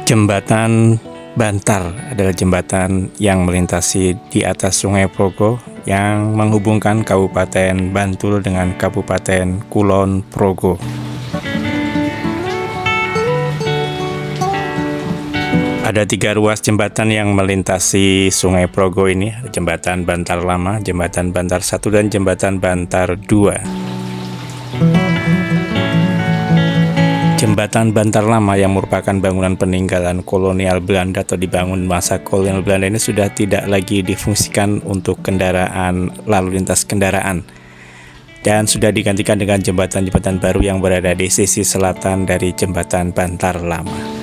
Jembatan Bantar adalah jembatan yang melintasi di atas Sungai Progo yang menghubungkan Kabupaten Bantul dengan Kabupaten Kulon Progo. Ada 3 ruas jembatan yang melintasi Sungai Progo ini, Jembatan Bantar Lama, Jembatan Bantar 1, dan Jembatan Bantar 2. Jembatan Bantar Lama yang merupakan bangunan peninggalan kolonial Belanda atau dibangun masa kolonial Belanda ini sudah tidak lagi difungsikan untuk kendaraan lalu lintas kendaraan dan sudah digantikan dengan jembatan-jembatan baru yang berada di sisi selatan dari Jembatan Bantar Lama.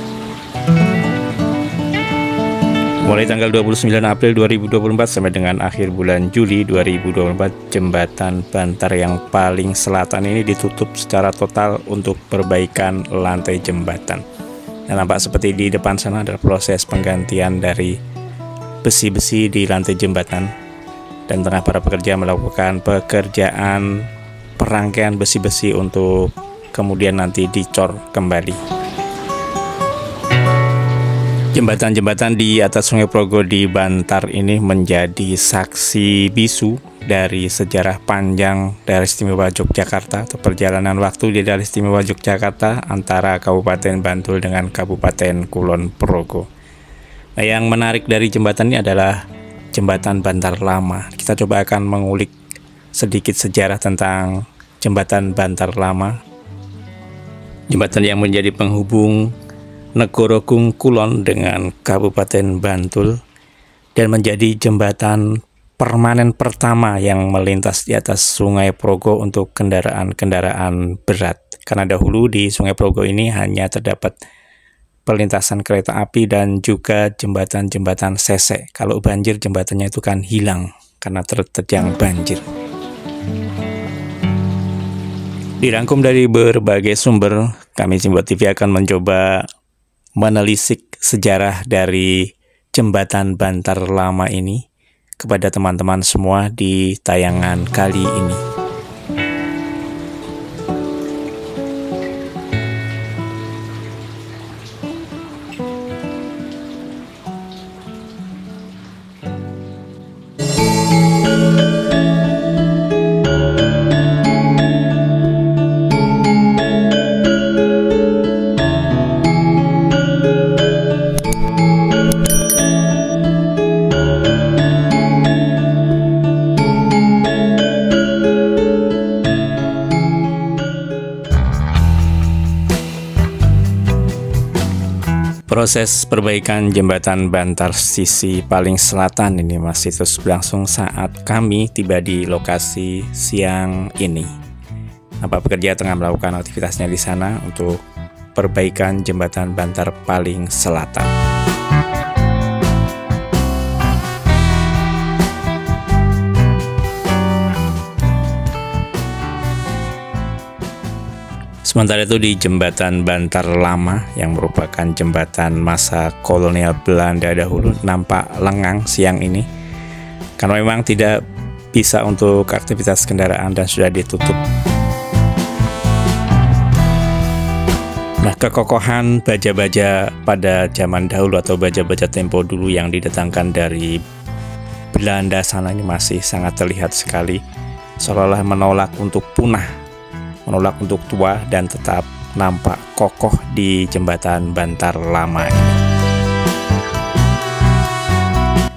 Mulai tanggal 29 April 2024 sampai dengan akhir bulan Juli 2024, Jembatan Bantar yang paling selatan ini ditutup secara total untuk perbaikan lantai jembatan. Dan nampak seperti di depan sana adalah proses penggantian dari besi-besi di lantai jembatan. Dan tengah para pekerja melakukan pekerjaan perangkaian besi-besi untuk kemudian nanti dicor kembali. Jembatan-jembatan di atas Sungai Progo di Bantar ini menjadi saksi bisu dari sejarah panjang Daerah Istimewa Yogyakarta atau perjalanan waktu di Daerah Istimewa Yogyakarta antara Kabupaten Bantul dengan Kabupaten Kulon Progo. Nah, yang menarik dari jembatan ini adalah Jembatan Bantar Lama. Kita coba akan mengulik sedikit sejarah tentang Jembatan Bantar Lama. Jembatan yang menjadi penghubung Negorogung Kulon dengan Kabupaten Bantul dan menjadi jembatan permanen pertama yang melintas di atas Sungai Progo untuk kendaraan-kendaraan berat. Karena dahulu di Sungai Progo ini hanya terdapat perlintasan kereta api dan juga jembatan-jembatan sesek. Kalau banjir jembatannya itu kan hilang karena terjang banjir. Dirangkum dari berbagai sumber, kami Simbol TV akan mencoba menelisik sejarah dari Jembatan Bantar Lama ini kepada teman-teman semua di tayangan kali ini. Proses perbaikan Jembatan Bantar sisi paling selatan ini masih terus berlangsung saat kami tiba di lokasi siang ini. Nampak pekerja tengah melakukan aktivitasnya di sana untuk perbaikan Jembatan Bantar paling selatan. Sementara itu di Jembatan Bantar Lama yang merupakan jembatan masa kolonial Belanda dahulu nampak lengang siang ini karena memang tidak bisa untuk aktivitas kendaraan dan sudah ditutup. Nah, kekokohan baja-baja pada zaman dahulu atau baja-baja tempo dulu yang didatangkan dari Belanda sana ini masih sangat terlihat sekali, seolah-olah menolak untuk punah, menolak untuk tua dan tetap nampak kokoh di Jembatan Bantar Lama ini.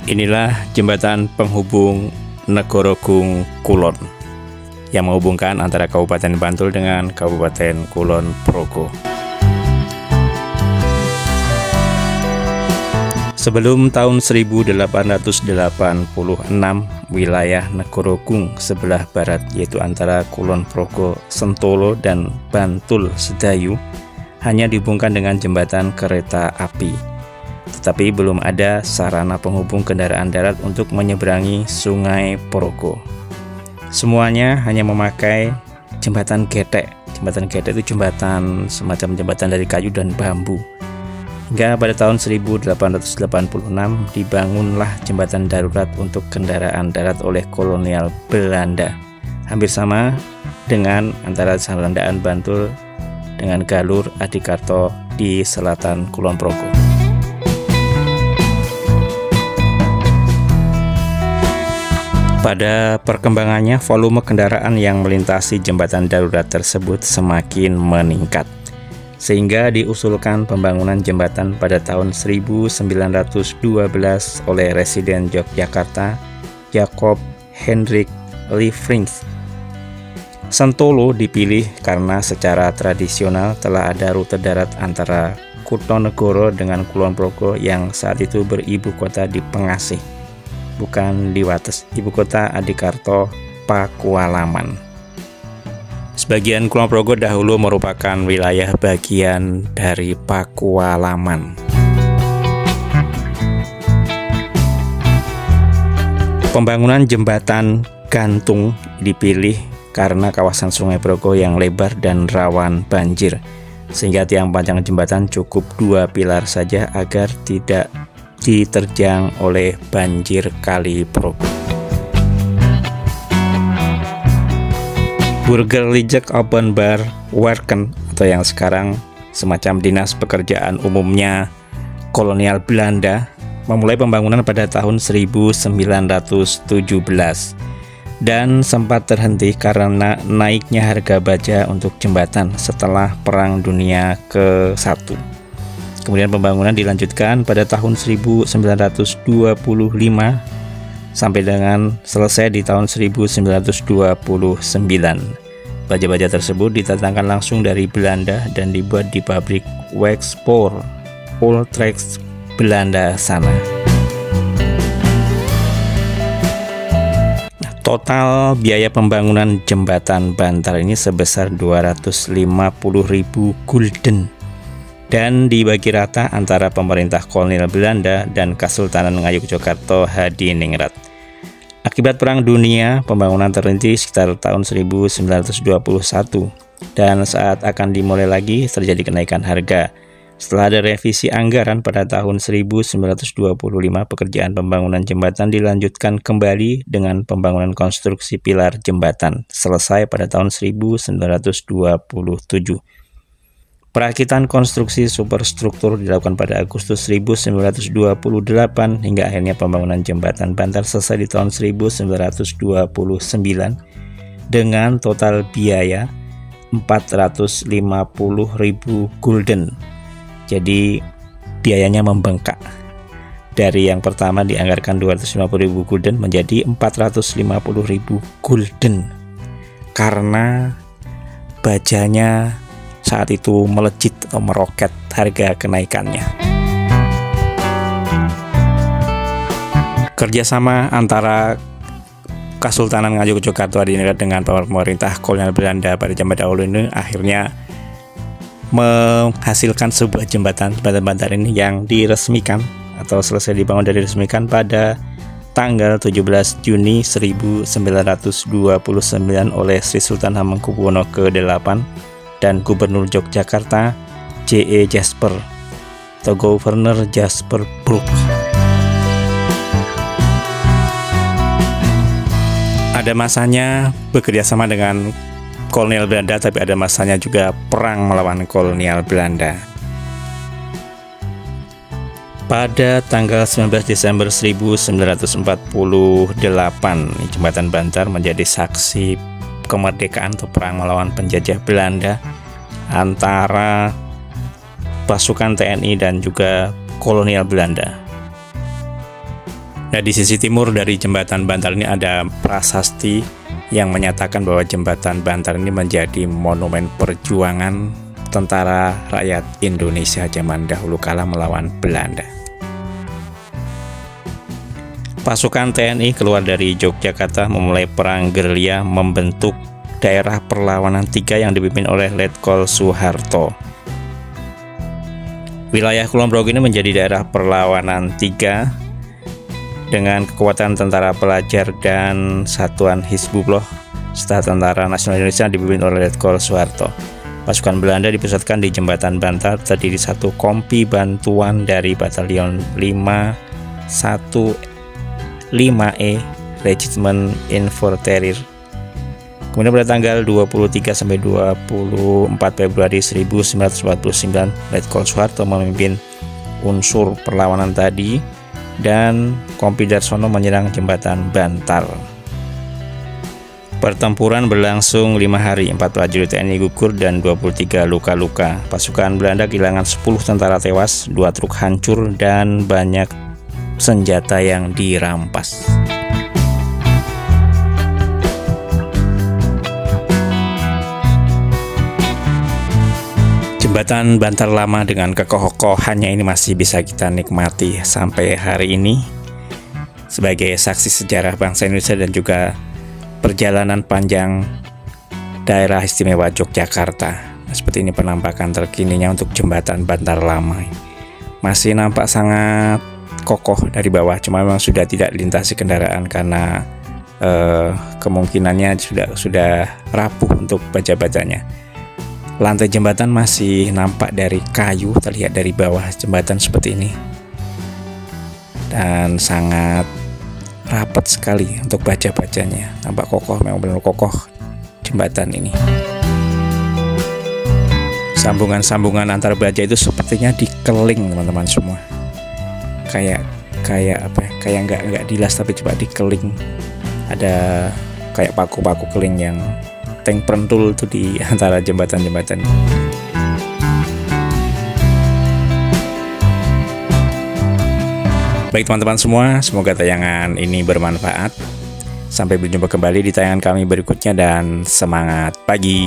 Inilah jembatan penghubung Negorogung Kulon yang menghubungkan antara Kabupaten Bantul dengan Kabupaten Kulon Progo. Sebelum tahun 1886, wilayah Negorogung sebelah barat yaitu antara Kulon Progo, Sentolo, dan Bantul Sedayu hanya dihubungkan dengan jembatan kereta api. Tetapi belum ada sarana penghubung kendaraan darat untuk menyeberangi Sungai Progo. Semuanya hanya memakai jembatan getek. Jembatan getek itu jembatan semacam jembatan dari kayu dan bambu. Hingga pada tahun 1886 dibangunlah jembatan darurat untuk kendaraan darat oleh kolonial Belanda. Hampir sama dengan antara Sanlandaan Bantul dengan Galur Adikarto di selatan Kulon Progo. Pada perkembangannya, volume kendaraan yang melintasi jembatan darurat tersebut semakin meningkat, sehingga diusulkan pembangunan jembatan pada tahun 1912 oleh Residen Yogyakarta Jacob Hendrik Liefrings. Sentolo dipilih karena secara tradisional telah ada rute darat antara Kutonegoro dengan Kulon Progo yang saat itu beribu kota di Pengasih, bukan di Wates, ibu kota Adikarto Pakualaman. Sebagian Kulon Progo dahulu merupakan wilayah bagian dari Pakualaman. Pembangunan jembatan gantung dipilih karena kawasan Sungai Progo yang lebar dan rawan banjir, sehingga tiang panjang jembatan cukup 2 pilar saja agar tidak diterjang oleh banjir Kali Progo. Burgerlijke Openbaar Werken atau yang sekarang semacam dinas pekerjaan umumnya kolonial Belanda memulai pembangunan pada tahun 1917 dan sempat terhenti karena naiknya harga baja untuk jembatan setelah Perang Dunia ke-1. Kemudian pembangunan dilanjutkan pada tahun 1925 sampai dengan selesai di tahun 1929. Baja-baja tersebut didatangkan langsung dari Belanda dan dibuat di pabrik Wexpoor, Utrecht, Belanda sana. Total biaya pembangunan jembatan Bantar ini sebesar 250.000 gulden dan dibagi rata antara pemerintah kolonial Belanda dan Kesultanan Ngayogyakarta Hadiningrat. Akibat Perang Dunia, pembangunan terhenti sekitar tahun 1921 dan saat akan dimulai lagi terjadi kenaikan harga. Setelah ada revisi anggaran pada tahun 1925, pekerjaan pembangunan jembatan dilanjutkan kembali dengan pembangunan konstruksi pilar jembatan, selesai pada tahun 1927. Perakitan konstruksi superstruktur dilakukan pada Agustus 1928 hingga akhirnya pembangunan jembatan Bantar selesai di tahun 1929 dengan total biaya 450.000 gulden. Jadi biayanya membengkak dari yang pertama dianggarkan 250.000 gulden menjadi 450.000 gulden karena bajanya saat itu melejit atau meroket harga kenaikannya. Kerjasama antara Kesultanan Ngayogyakarta Hadiningrat dengan pemerintah kolonial Belanda pada zaman dahulu ini akhirnya menghasilkan sebuah jembatan Bantar ini yang diresmikan atau selesai dibangun dan diresmikan pada tanggal 17 Juni 1929 oleh Sri Sultan Hamengkubuwono ke-8 dan Gubernur Yogyakarta J.E. Jasper atau Governor Jasper Brooke. Ada masanya bekerja sama dengan kolonial Belanda, tapi ada masanya juga perang melawan kolonial Belanda. Pada tanggal 19 Desember 1948, jembatan Bantar menjadi saksi kemerdekaan atau perang melawan penjajah Belanda antara pasukan TNI dan juga kolonial Belanda. Nah, di sisi timur dari jembatan Bantar ini ada prasasti yang menyatakan bahwa jembatan Bantar ini menjadi monumen perjuangan tentara rakyat Indonesia zaman dahulu kala melawan Belanda. Pasukan TNI keluar dari Yogyakarta memulai perang gerilya membentuk daerah perlawanan 3 yang dipimpin oleh Letkol Soeharto. Wilayah Kulon Progo ini menjadi daerah perlawanan 3 dengan kekuatan tentara pelajar dan satuan Hizbullah serta Tentara Nasional Indonesia dipimpin oleh Letkol Soeharto. Pasukan Belanda dipusatkan di jembatan Bantar, terdiri satu kompi bantuan dari Batalion 5E Regiment Infanterie. Kemudian pada tanggal 23 sampai 24 Februari 1949, Letkol Soeharto memimpin unsur perlawanan tadi dan Kompi Darsono menyerang jembatan Bantar. Pertempuran berlangsung 5 hari, 4 prajurit TNI gugur dan 23 luka-luka. Pasukan Belanda kehilangan 10 tentara tewas, 2 truk hancur, dan banyak senjata yang dirampas. Jembatan Bantar Lama dengan kekokohannya ini masih bisa kita nikmati sampai hari ini sebagai saksi sejarah bangsa Indonesia dan juga perjalanan panjang daerah istimewa Yogyakarta. Seperti ini penampakan terkininya untuk jembatan Bantar Lama. Masih nampak sangat kokoh dari bawah, cuma memang sudah tidak dilintasi kendaraan karena kemungkinannya sudah rapuh untuk baja-bajanya. Lantai jembatan masih nampak dari kayu, terlihat dari bawah jembatan seperti ini, dan sangat rapat sekali untuk baja-bajanya. Nampak kokoh, memang benar kokoh jembatan ini. Sambungan-sambungan antar baja itu sepertinya dikeling, teman-teman semua. Kayak apa? Kayak nggak dilas tapi coba dikeling. Ada kayak paku-paku keling yang tank pentul itu di antara jembatan-jembatan. Baik teman-teman semua, semoga tayangan ini bermanfaat. Sampai berjumpa kembali di tayangan kami berikutnya dan semangat pagi.